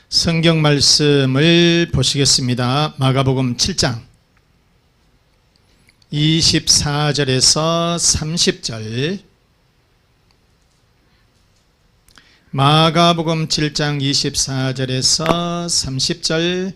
성경 말씀을 보시겠습니다. 마가복음 7장 24절에서 30절. 마가복음 7장 24절에서 30절.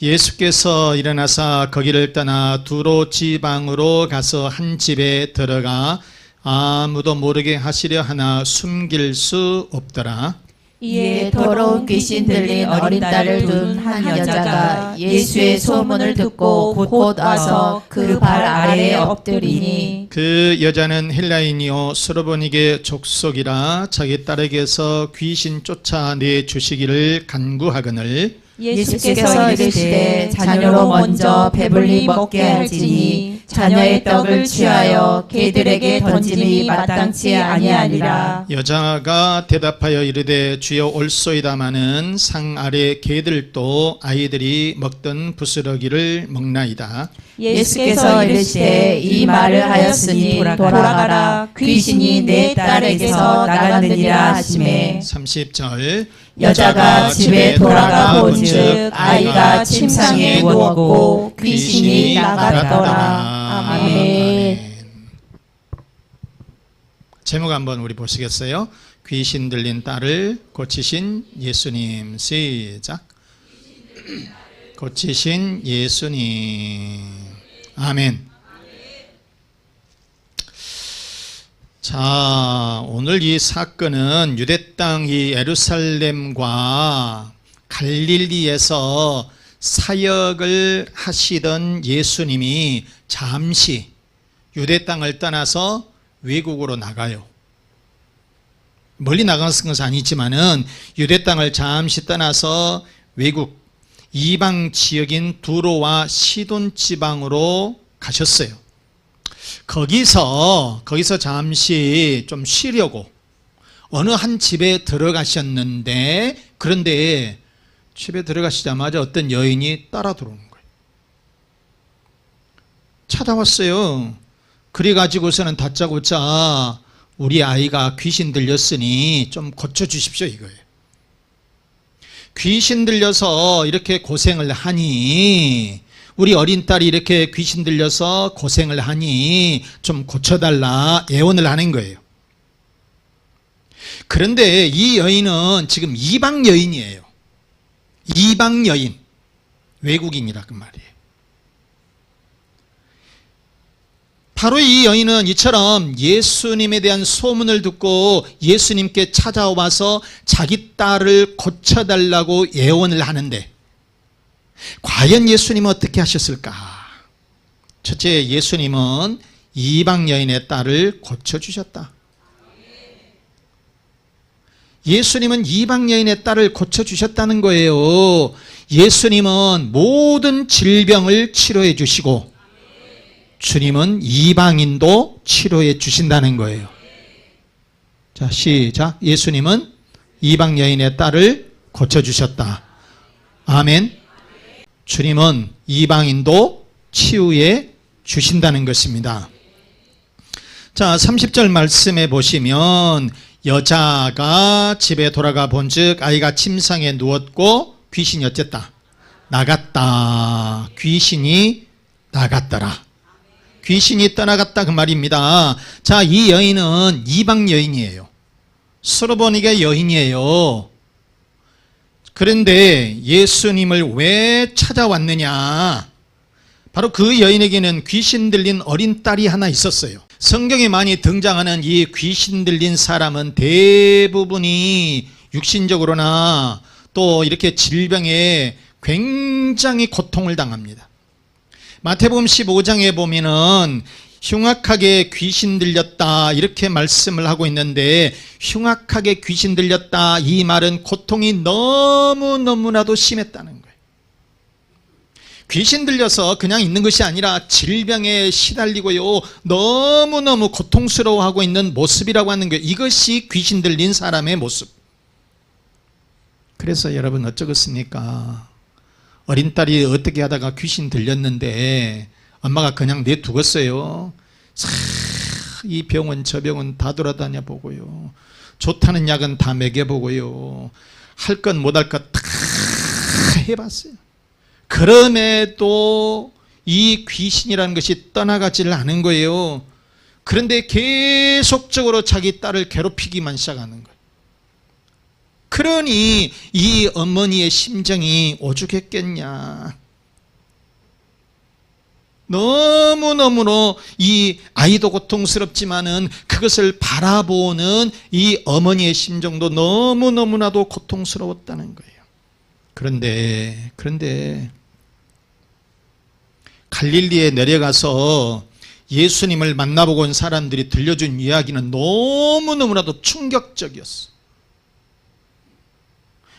예수께서 일어나사 거기를 떠나 두로 지방으로 가서 한 집에 들어가 아무도 모르게 하시려 하나 숨길 수 없더라. 이에 더러운 귀신 들린 어린 딸을 둔 한 여자가 예수의 소문을 듣고 곧 와서 그 발 아래에 엎드리니 그 여자는 헬라인이요 스로보니게 족속이라 자기 딸에게서 귀신 쫓아내 주시기를 간구하거늘 예수께서 이르시되 자녀로 먼저 배불리 먹게 할지니 자녀의 떡을 취하여 개들에게 던짐이 마땅치 아니하니라. 여자가 대답하여 이르되 주여 올소이다마는 상 아래 개들도 아이들이 먹던 부스러기를 먹나이다. 예수께서 이르시되 이 말을 하였으니 돌아가라 귀신이 내 딸에게서 나갔느니라 하시매 30절. 여자가 집에 돌아가 본즉 아이가 침상에 누웠고 귀신이 나갔더라. 아멘. 제목 한번 우리 보시겠어요? 귀신 들린 딸을 고치신 예수님. 시작. 고치신 예수님. 아멘. 자, 오늘 이 사건은 유대 땅 이 예루살렘과 갈릴리에서 사역을 하시던 예수님이 잠시 유대 땅을 떠나서 외국으로 나가요. 멀리 나가는 것은 아니지만은 유대 땅을 잠시 떠나서 외국 이방 지역인 두로와 시돈 지방으로 가셨어요. 거기서 잠시 좀 쉬려고 어느 한 집에 들어가셨는데, 그런데 집에 들어가시자마자 어떤 여인이 따라 들어오는 거예요. 찾아왔어요. 그래가지고서는 다짜고짜 우리 아이가 귀신 들렸으니 좀 고쳐주십시오 이거예요. 귀신 들려서 이렇게 고생을 하니, 우리 어린 딸이 이렇게 귀신 들려서 고생을 하니 좀 고쳐달라 애원을 하는 거예요. 그런데 이 여인은 지금 이방 여인이에요. 이방 여인, 외국인이라 그 말이에요. 바로 이 여인은 이처럼 예수님에 대한 소문을 듣고 예수님께 찾아와서 자기 딸을 고쳐달라고 애원을 하는데, 과연 예수님은 어떻게 하셨을까? 첫째, 예수님은 이방 여인의 딸을 고쳐주셨다. 예수님은 이방 여인의 딸을 고쳐주셨다는 거예요. 예수님은 모든 질병을 치료해 주시고 주님은 이방인도 치료해 주신다는 거예요. 자, 시작. 예수님은 이방 여인의 딸을 고쳐주셨다. 아멘. 주님은 이방인도 치유해 주신다는 것입니다. 자, 30절 말씀에 보시면 여자가 집에 돌아가 본즉 아이가 침상에 누웠고 귀신이 어쨌다? 나갔다. 귀신이 나갔더라. 귀신이 떠나갔다 그 말입니다. 자, 이 여인은 이방 여인이에요. 스로보니게 여인이에요. 그런데 예수님을 왜 찾아왔느냐? 바로 그 여인에게는 귀신 들린 어린 딸이 하나 있었어요. 성경에 많이 등장하는 이 귀신 들린 사람은 대부분이 육신적으로나 또 이렇게 질병에 굉장히 고통을 당합니다. 마태복음 15장에 보면은 흉악하게 귀신 들렸다 이렇게 말씀을 하고 있는데, 흉악하게 귀신 들렸다 이 말은 고통이 너무나도 심했다는 거예요. 귀신 들려서 그냥 있는 것이 아니라 질병에 시달리고요 너무너무 고통스러워하고 있는 모습이라고 하는 거예요. 이것이 귀신 들린 사람의 모습. 그래서 여러분 어쩌겠습니까? 어린 딸이 어떻게 하다가 귀신 들렸는데 엄마가 그냥 내두었어요. 이 병원 저 병원 다 돌아다녀 보고요, 좋다는 약은 다 먹여보고요, 할 건 못 할 것 다 해봤어요. 그럼에도 이 귀신이라는 것이 떠나가지를 않은 거예요. 그런데 계속적으로 자기 딸을 괴롭히기만 시작하는 거예요. 그러니 이 어머니의 심정이 오죽했겠냐. 너무너무로 이 아이도 고통스럽지만은 그것을 바라보는 이 어머니의 심정도 너무너무나도 고통스러웠다는 거예요. 그런데 갈릴리에 내려가서 예수님을 만나보고 온 사람들이 들려준 이야기는 너무너무나도 충격적이었어.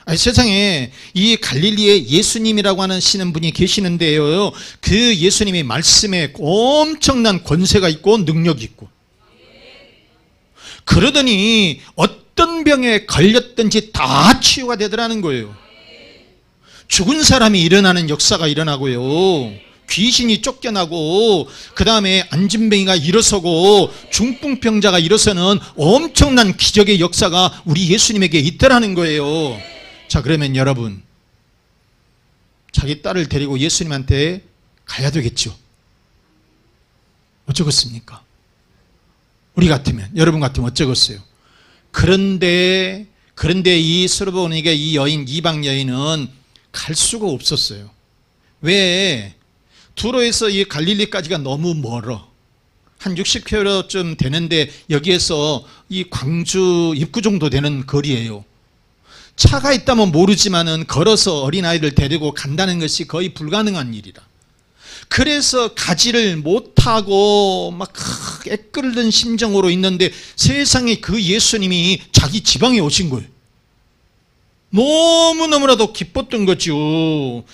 아니, 세상에 이 갈릴리에 예수님이라고 하시는 분이 계시는데요, 그 예수님이 말씀에 엄청난 권세가 있고 능력이 있고, 그러더니 어떤 병에 걸렸든지 다 치유가 되더라는 거예요. 죽은 사람이 일어나는 역사가 일어나고요, 귀신이 쫓겨나고, 그 다음에 안진뱅이가 일어서고, 중풍병자가 일어서는 엄청난 기적의 역사가 우리 예수님에게 있더라는 거예요. 자, 그러면 여러분, 자기 딸을 데리고 예수님한테 가야 되겠죠. 어쩌겠습니까? 우리 같으면, 여러분 같으면 어쩌겠어요? 그런데 이 스로보니게 이 여인, 이방 여인은 갈 수가 없었어요. 왜? 두로에서 이 갈릴리까지가 너무 멀어. 한 60km쯤 되는데 여기에서 이 광주 입구 정도 되는 거리예요. 차가 있다면 모르지만은 걸어서 어린아이를 데리고 간다는 것이 거의 불가능한 일이라. 그래서 가지를 못하고 막 애끓는 심정으로 있는데 세상에 그 예수님이 자기 지방에 오신 거예요. 너무너무나도 기뻤던 거죠.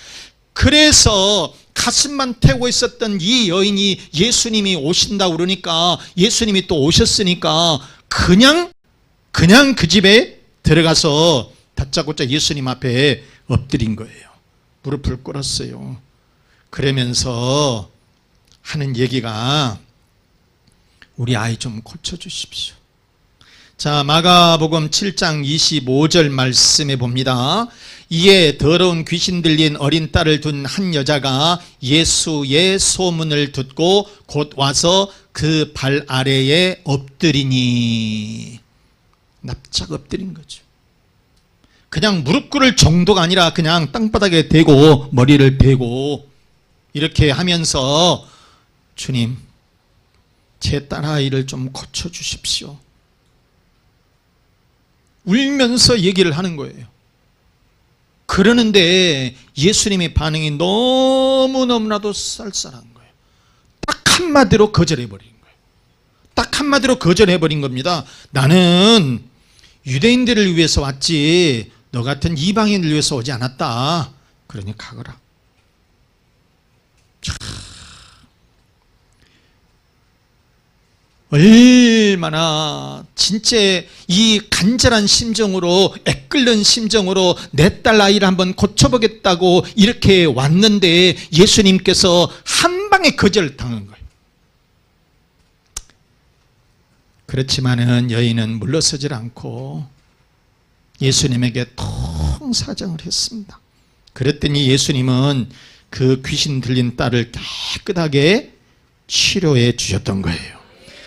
그래서 가슴만 태우고 있었던 이 여인이 예수님이 오신다고 그러니까, 예수님이 또 오셨으니까 그냥 그 집에 들어가서 다짜고짜 예수님 앞에 엎드린 거예요. 무릎을 꿇었어요. 그러면서 하는 얘기가, 우리 아이 좀 고쳐주십시오. 자, 마가복음 7장 25절 말씀해 봅니다. 이에 더러운 귀신 들린 어린 딸을 둔 한 여자가 예수의 소문을 듣고 곧 와서 그 발 아래에 엎드리니. 납작 엎드린 거죠. 그냥 무릎 꿇을 정도가 아니라 그냥 땅바닥에 대고 머리를 대고 이렇게 하면서, 주님, 제 딸아이를 좀 고쳐주십시오. 울면서 얘기를 하는 거예요. 그러는데 예수님의 반응이 너무너무나도 쌀쌀한 거예요. 딱 한마디로 거절해버린 거예요. 딱 한마디로 거절해버린 겁니다. 나는 유대인들을 위해서 왔지 너 같은 이방인을 위해서 오지 않았다. 그러니 가거라. 얼마나 진짜 이 간절한 심정으로, 애끓는 심정으로 내 딸 아이를 한번 고쳐보겠다고 이렇게 왔는데 예수님께서 한 방에 거절당한 거예요. 그렇지만은 여인은 물러서질 않고 예수님에게 통사정을 했습니다. 그랬더니 예수님은 그 귀신 들린 딸을 깨끗하게 치료해 주셨던 거예요.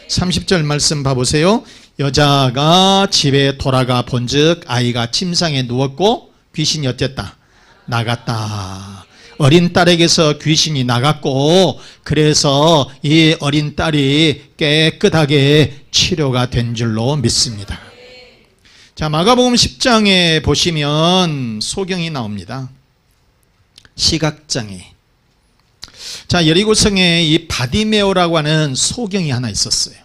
30절 말씀 봐보세요. 여자가 집에 돌아가 본즉 아이가 침상에 누웠고 귀신이 어쨌다? 나갔다. 어린 딸에게서 귀신이 나갔고, 그래서 이 어린 딸이 깨끗하게 치료가 된 줄로 믿습니다. 자, 마가복음 10장에 보시면 소경이 나옵니다. 시각장애. 자, 여리고성에 이 바디메오라고 하는 소경이 하나 있었어요.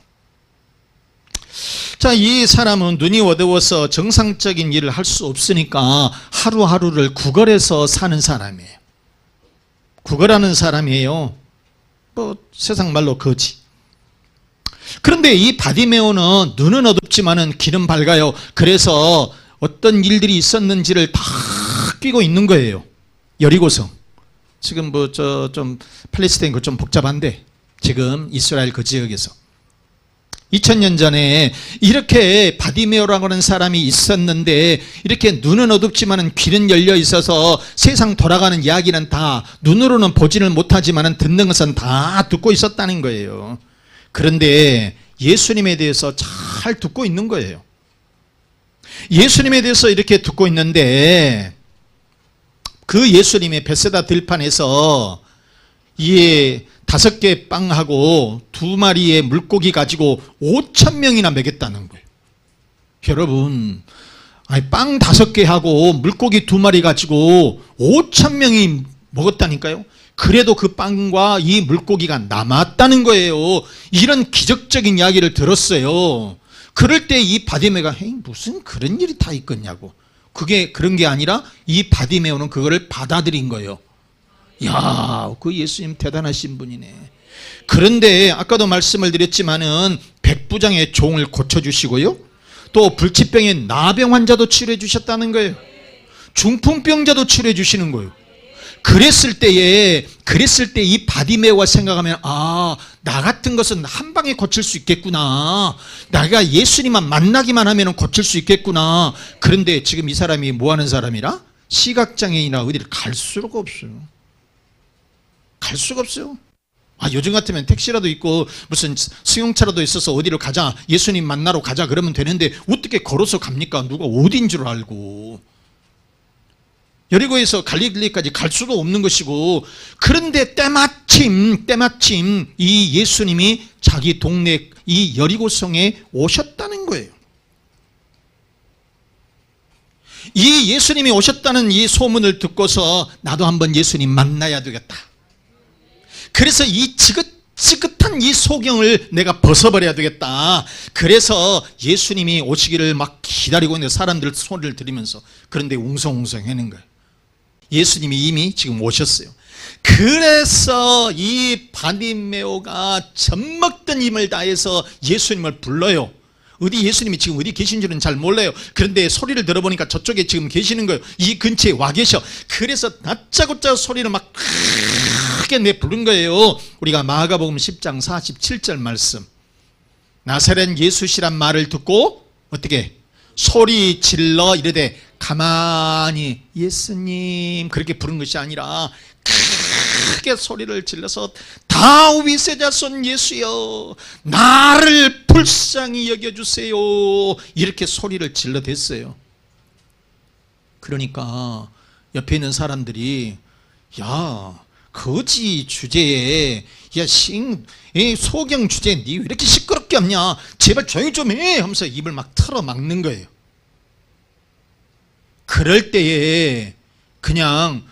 자, 이 사람은 눈이 어두워서 정상적인 일을 할 수 없으니까 하루하루를 구걸해서 사는 사람이에요. 구걸하는 사람이에요. 뭐 세상 말로 거지. 그런데 이 바디메오는 눈은 어둡지만은 길은 밝아요. 그래서 어떤 일들이 있었는지를 다 끼고 있는 거예요. 여리고성. 지금 뭐 좀 팔레스타인 거 좀 복잡한데, 지금 이스라엘 그 지역에서 2000년 전에 이렇게 바디메오라고 하는 사람이 있었는데 이렇게 눈은 어둡지만 귀는 열려 있어서 세상 돌아가는 이야기는 다 눈으로는 보지는 못하지만 듣는 것은 다 듣고 있었다는 거예요. 그런데 예수님에 대해서 잘 듣고 있는 거예요. 예수님에 대해서 이렇게 듣고 있는데 그 예수님의 베세다 들판에서 이 5개 빵하고 2마리의 물고기 가지고 5,000명이나 먹였다는 거예요. 여러분, 빵 5개하고 물고기 2마리 가지고 5,000명이 먹었다니까요. 그래도 그 빵과 이 물고기가 남았다는 거예요. 이런 기적적인 이야기를 들었어요. 그럴 때 이 바디메오가 무슨 그런 일이 다 있겠냐고. 그게 그런 게 아니라 이 바디메오는 그거를 받아들인 거예요. 야, 그 예수님 대단하신 분이네. 그런데 아까도 말씀을 드렸지만은 백부장의 종을 고쳐주시고요, 또 불치병의 나병 환자도 치료해 주셨다는 거예요. 중풍병자도 치료해 주시는 거예요. 그랬을 때 이 바디메오가 생각하면 나 같은 것은 한 방에 고칠 수 있겠구나. 내가 예수님만 만나기만 하면 고칠 수 있겠구나. 그런데 지금 이 사람이 뭐 하는 사람이라? 시각장애인이나 어디를 갈 수가 없어요. 갈 수가 없어요. 요즘 같으면 택시라도 있고 무슨 승용차라도 있어서 어디를 가자, 예수님 만나러 가자 그러면 되는데 어떻게 걸어서 갑니까? 누가 어딘 줄 알고. 여리고에서 갈릴리까지 갈 수도 없는 것이고. 그런데 때마침 이 예수님이 자기 동네 이 여리고성에 오셨다는 거예요. 이 예수님이 오셨다는 이 소문을 듣고서 나도 한번 예수님 만나야 되겠다. 그래서 이 지긋지긋한 이 소경을 내가 벗어버려야 되겠다. 그래서 예수님이 오시기를 막 기다리고 있는 사람들 소리를 들으면서, 그런데 웅성웅성 하는 거예요. 예수님이 이미 지금 오셨어요. 그래서 이 바디메오가 젖먹던 힘을 다해서 예수님을 불러요. 어디 예수님이 지금 어디 계신 줄은 잘 몰라요. 그런데 소리를 들어보니까 저쪽에 지금 계시는 거예요. 이 근처에 와 계셔. 그래서 다짜고짜 소리를 막 크게 내 부른 거예요. 우리가 마가복음 10장 47절 말씀, 나사렛 예수시란 말을 듣고 어떻게 소리 질러 이르되 가만히 예수님, 그렇게 부른 것이 아니라 크게 소리를 질러서 다윗의 자손 예수여 나를 불쌍히 여겨주세요, 이렇게 소리를 질러댔어요. 그러니까 옆에 있는 사람들이 야, 거지 주제에 소경 주제에 니 왜 이렇게 시끄럽게 없냐, 제발 조용히 좀 해 하면서 입을 막 털어 막는 거예요. 그럴 때에 그냥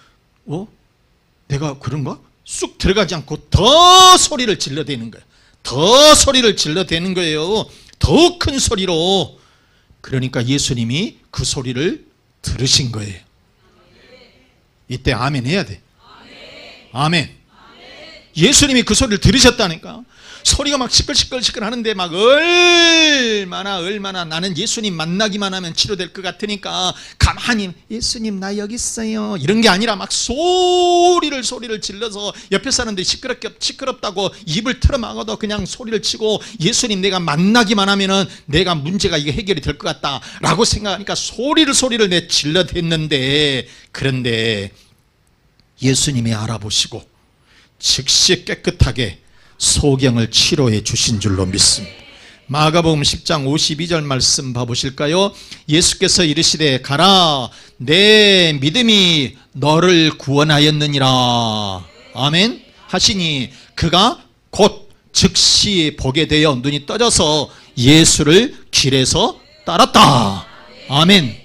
내가 그런가? 쑥 들어가지 않고 더 소리를 질러대는 거예요. 더 소리를 질러대는 거예요. 더 큰 소리로. 그러니까 예수님이 그 소리를 들으신 거예요. 이때 아멘 해야 돼. 아멘. 예수님이 그 소리를 들으셨다니까. 소리가 막 시끌시끌 하는데 막 얼마나 나는 예수님 만나기만 하면 치료될 것 같으니까 가만히 예수님 나 여기 있어요 이런 게 아니라 막 소리를 질러서 옆에 사람들이 시끄럽다고 입을 틀어막아도 그냥 소리를 치고 예수님 내가 만나기만 하면은 내가 문제가 이게 해결이 될 것 같다 라고 생각하니까 소리를 내 질러댔는데, 그런데 예수님이 알아보시고 즉시 깨끗하게 소경을 치료해 주신 줄로 믿습니다. 마가복음 10장 52절 말씀 봐보실까요? 예수께서 이르시되 가라 내 믿음이 너를 구원하였느니라 아멘 하시니 그가 곧 즉시 보게 되어 눈이 떠져서 예수를 길에서 따랐다. 아멘.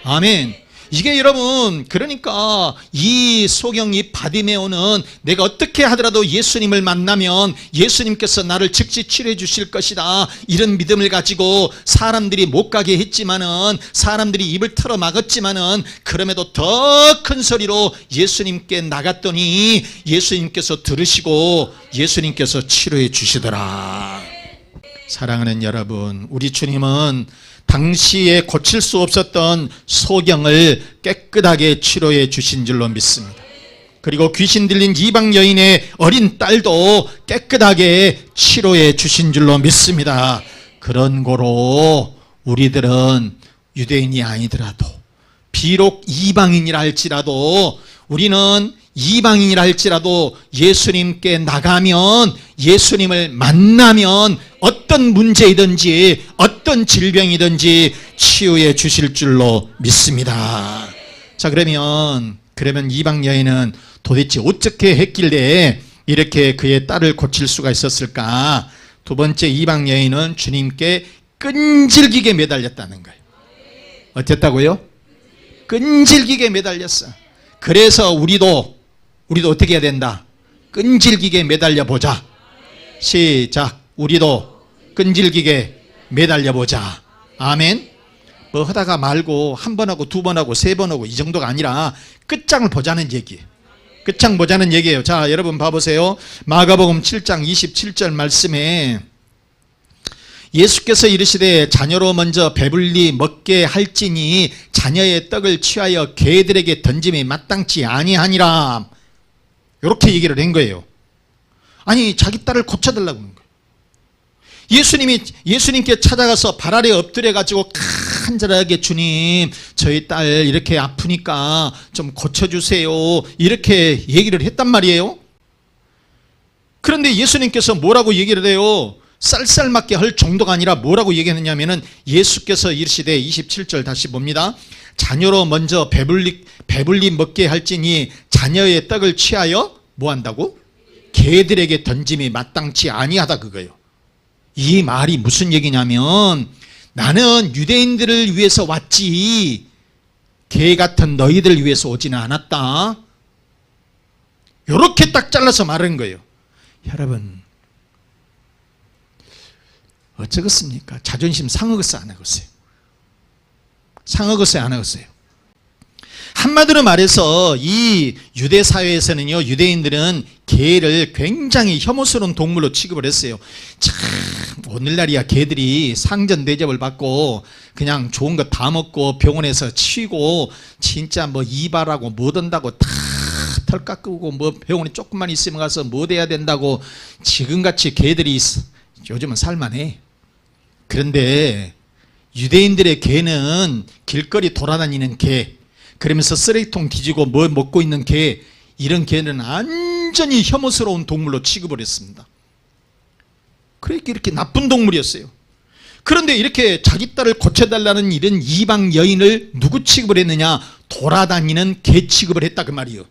아멘. 이게 여러분, 그러니까 이 소경, 이 바디메오는 내가 어떻게 하더라도 예수님을 만나면 예수님께서 나를 즉시 치료해 주실 것이다, 이런 믿음을 가지고 사람들이 못 가게 했지만은, 사람들이 입을 틀어 막았지만은, 그럼에도 더 큰 소리로 예수님께 나갔더니 예수님께서 들으시고 예수님께서 치료해 주시더라. 사랑하는 여러분, 우리 주님은 당시에 고칠 수 없었던 소경을 깨끗하게 치료해 주신 줄로 믿습니다. 그리고 귀신 들린 이방 여인의 어린 딸도 깨끗하게 치료해 주신 줄로 믿습니다. 그런 거로 우리들은 유대인이 아니더라도 비록 이방인이라 할지라도 우리는 이방인이라 할지라도 예수님께 나가면 예수님을 만나면 어떤 문제이든지 어떤 질병이든지 치유해 주실 줄로 믿습니다. 자, 그러면 이방 여인은 도대체 어떻게 했길래 이렇게 그의 딸을 고칠 수가 있었을까? 두 번째, 이방 여인은 주님께 끈질기게 매달렸다는 거예요. 어땠다고요? 끈질기게 매달렸어. 그래서 우리도 어떻게 해야 된다? 끈질기게 매달려 보자. 시작. 우리도 끈질기게 매달려 보자. 아멘. 뭐 하다가 말고 한 번 하고 두 번 하고 세 번 하고 이 정도가 아니라 끝장을 보자는 얘기예요. 끝장 보자는 얘기예요. 자, 여러분 봐보세요. 마가복음 7장 27절 말씀에 예수께서 이르시되 자녀로 먼저 배불리 먹게 할지니 자녀의 떡을 취하여 개들에게 던짐이 마땅치 아니하니라. 이렇게 얘기를 한 거예요. 아니, 자기 딸을 고쳐달라고 하는 거예요. 예수님께 찾아가서 발 아래 엎드려 가지고 간절하게 주님, 저희 딸 이렇게 아프니까 좀 고쳐주세요, 이렇게 얘기를 했단 말이에요. 그런데 예수님께서 뭐라고 얘기를 해요? 쌀쌀맞게 할 정도가 아니라 뭐라고 얘기했느냐면은 예수께서 이르시되 27절 다시 봅니다. 자녀로 먼저 배불리 먹게 할지니 자녀의 떡을 취하여 뭐 한다고? 개들에게 던짐이 마땅치 아니하다, 그거예요. 이 말이 무슨 얘기냐면 나는 유대인들을 위해서 왔지 개 같은 너희들 위해서 오지는 않았다. 이렇게 딱 잘라서 말하는 거예요. 여러분, 어쩌겠습니까? 자존심 상하겠어요, 안 하겠어요? 상하겠어요, 안 하겠어요? 한마디로 말해서 이 유대 사회에서는요, 유대인들은 개를 굉장히 혐오스러운 동물로 취급을 했어요. 참, 오늘날이야 개들이 상전 대접을 받고 그냥 좋은 거 다 먹고 병원에서 치고 진짜 뭐 이발하고 뭐 든다고 다 털 깎고 뭐 병원에 조금만 있으면 가서 뭐 돼야 된다고 지금같이 개들이 요즘은 살만해. 그런데 유대인들의 개는 길거리 돌아다니는 개, 그러면서 쓰레기통 뒤지고 뭐 먹고 있는 개, 이런 개는 완전히 혐오스러운 동물로 취급을 했습니다. 그러니까 이렇게 나쁜 동물이었어요. 그런데 이렇게 자기 딸을 고쳐달라는 이런 이방 여인을 누구 취급을 했느냐? 돌아다니는 개 취급을 했다, 그 말이에요.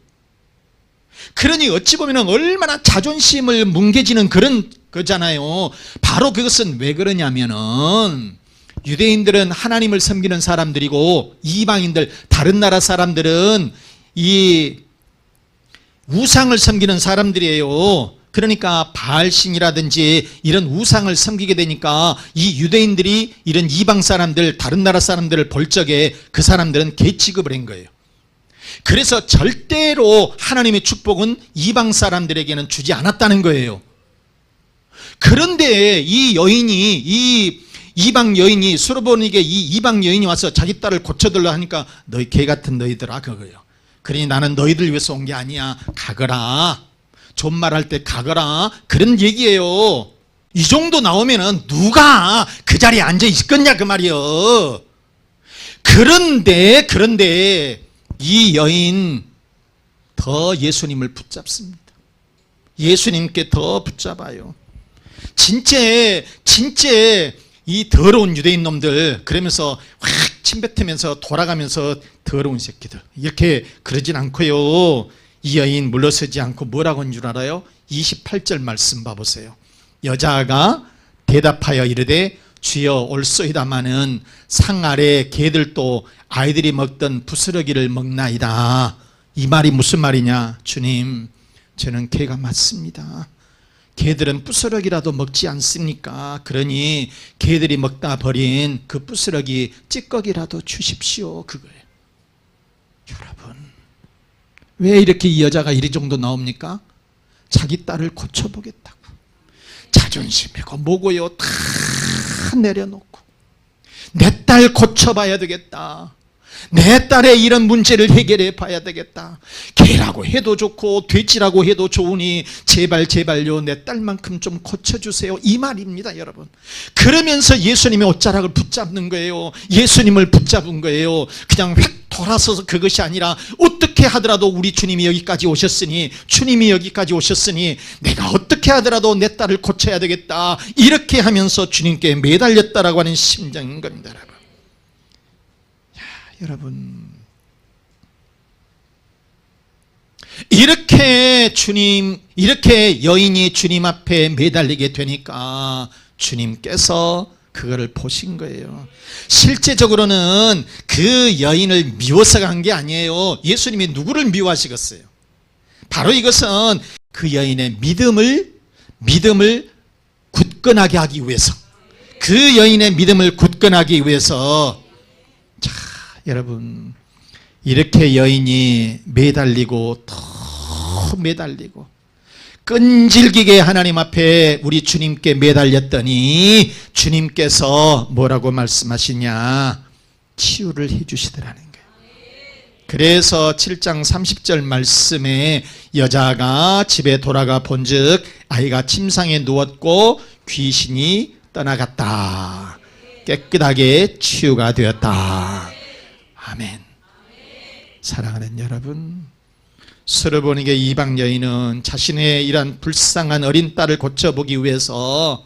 그러니 어찌 보면 얼마나 자존심을 뭉개지는 그런 거잖아요. 바로 그것은 왜 그러냐면은 유대인들은 하나님을 섬기는 사람들이고 이방인들, 다른 나라 사람들은 이 우상을 섬기는 사람들이에요. 그러니까 바알신이라든지 이런 우상을 섬기게 되니까 이 유대인들이 이런 이방 사람들, 다른 나라 사람들을 볼 적에 그 사람들은 개 취급을 한 거예요. 그래서 절대로 하나님의 축복은 이방 사람들에게는 주지 않았다는 거예요. 그런데 이 여인이, 이 이방 여인이, 수르보니게 이 이방 여인이 와서 자기 딸을 고쳐달라 하니까 너희 개 같은 너희들아, 그거예요. 그러니 나는 너희들 위해서 온 게 아니야. 가거라. 존말할 때 가거라. 그런 얘기예요. 이 정도 나오면은 누가 그 자리에 앉아 있겠냐, 그 말이에요. 그런데 이 여인 더 예수님을 붙잡습니다. 예수님께 더 붙잡아요. 진짜 이 더러운 유대인 놈들, 그러면서 확 침뱉으면서 돌아가면서 더러운 새끼들, 이렇게 그러진 않고요. 이 여인 물러서지 않고 뭐라고 한 줄 알아요? 28절 말씀 봐보세요. 여자가 대답하여 이르되 주여 올소이다마는 상 아래 개들도 아이들이 먹던 부스러기를 먹나이다. 이 말이 무슨 말이냐? 주님, 저는 개가 맞습니다. 개들은 부스러기라도 먹지 않습니까? 그러니 개들이 먹다 버린 그 부스러기 찌꺼기라도 주십시오, 그거예요. 여러분, 왜 이렇게 이 여자가 이 정도 나옵니까? 자기 딸을 고쳐보겠다고. 자존심이고 뭐고요 다 내려놓고 내 딸 고쳐봐야 되겠다. 내 딸의 이런 문제를 해결해 봐야 되겠다. 개라고 해도 좋고 돼지라고 해도 좋으니 제발요 내 딸만큼 좀 고쳐주세요, 이 말입니다, 여러분. 그러면서 예수님의 옷자락을 붙잡는 거예요. 예수님을 붙잡은 거예요. 그냥 획 돌아서서 그것이 아니라 어떻게 하더라도 우리 주님이 여기까지 오셨으니, 주님이 여기까지 오셨으니 내가 어떻게 하더라도 내 딸을 고쳐야 되겠다, 이렇게 하면서 주님께 매달렸다라고 하는 심정인 겁니다, 여러분. 여러분, 이렇게 여인이 주님 앞에 매달리게 되니까 주님께서 그거를 보신 거예요. 실제적으로는 그 여인을 미워서 간 게 아니에요. 예수님이 누구를 미워하시겠어요? 바로 이것은 그 여인의 믿음을 굳건하게 하기 위해서, 그 여인의 믿음을 굳건하기 위해서. 자, 여러분, 이렇게 여인이 매달리고 더 매달리고 끈질기게 하나님 앞에 우리 주님께 매달렸더니 주님께서 뭐라고 말씀하시냐? 치유를 해 주시더라는 거예요. 그래서 7장 30절 말씀에 여자가 집에 돌아가 본즉 아이가 침상에 누웠고 귀신이 떠나갔다. 깨끗하게 치유가 되었다. 아멘. 사랑하는 여러분, 스르보니게 이방 여인은 자신의 이런 불쌍한 어린 딸을 고쳐보기 위해서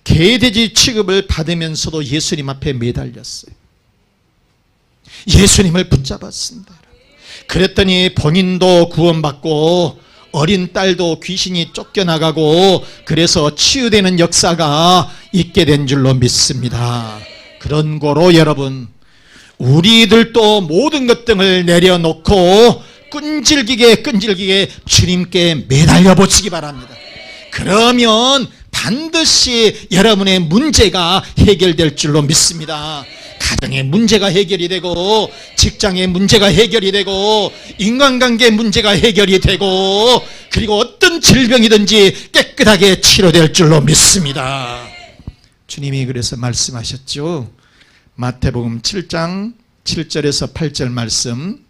개돼지 취급을 받으면서도 예수님 앞에 매달렸어요. 예수님을 붙잡았습니다. 그랬더니 본인도 구원받고 어린 딸도 귀신이 쫓겨나가고 그래서 치유되는 역사가 있게 된 줄로 믿습니다. 그런 거로 여러분, 우리들도 모든 것 등을 내려놓고 끈질기게 주님께 매달려 보시기 바랍니다. 그러면 반드시 여러분의 문제가 해결될 줄로 믿습니다. 가정의 문제가 해결이 되고, 직장의 문제가 해결이 되고, 인간관계 문제가 해결이 되고, 그리고 어떤 질병이든지 깨끗하게 치료될 줄로 믿습니다. 주님이 그래서 말씀하셨죠. 마태복음 7장 7절에서 8절 말씀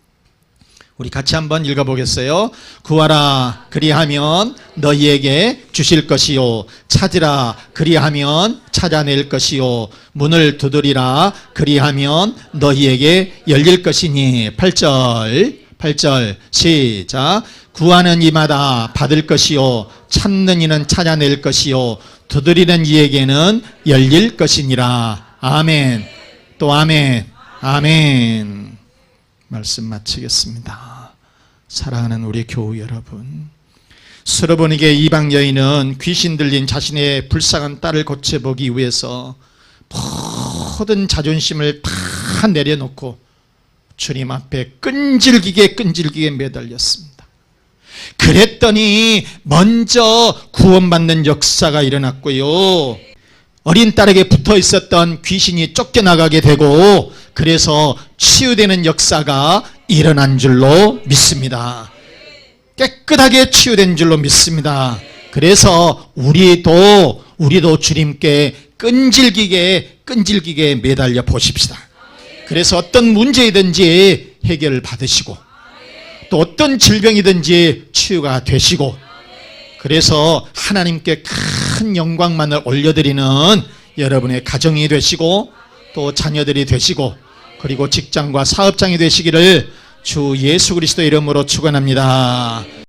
우리 같이 한번 읽어보겠어요. 구하라 그리하면 너희에게 주실 것이요, 찾으라 그리하면 찾아낼 것이요, 문을 두드리라 그리하면 너희에게 열릴 것이니. 8절 시작. 구하는 이마다 받을 것이요, 찾는 이는 찾아낼 것이요, 두드리는 이에게는 열릴 것이니라. 아멘. 또 아멘. 아멘. 말씀 마치겠습니다. 사랑하는 우리 교우 여러분, 스르보니게 이방 여인은 귀신 들린 자신의 불쌍한 딸을 고쳐보기 위해서 모든 자존심을 다 내려놓고 주님 앞에 끈질기게 매달렸습니다. 그랬더니 먼저 구원받는 역사가 일어났고요, 어린 딸에게 붙어 있었던 귀신이 쫓겨나가게 되고 그래서 치유되는 역사가 일어난 줄로 믿습니다. 깨끗하게 치유된 줄로 믿습니다. 그래서 우리도 주님께 끈질기게 매달려 보십시다. 그래서 어떤 문제이든지 해결을 받으시고 또 어떤 질병이든지 치유가 되시고, 그래서 하나님께 큰 영광만을 올려드리는 여러분의 가정이 되시고 또 자녀들이 되시고 그리고 직장과 사업장이 되시기를 주 예수 그리스도 이름으로 축원합니다.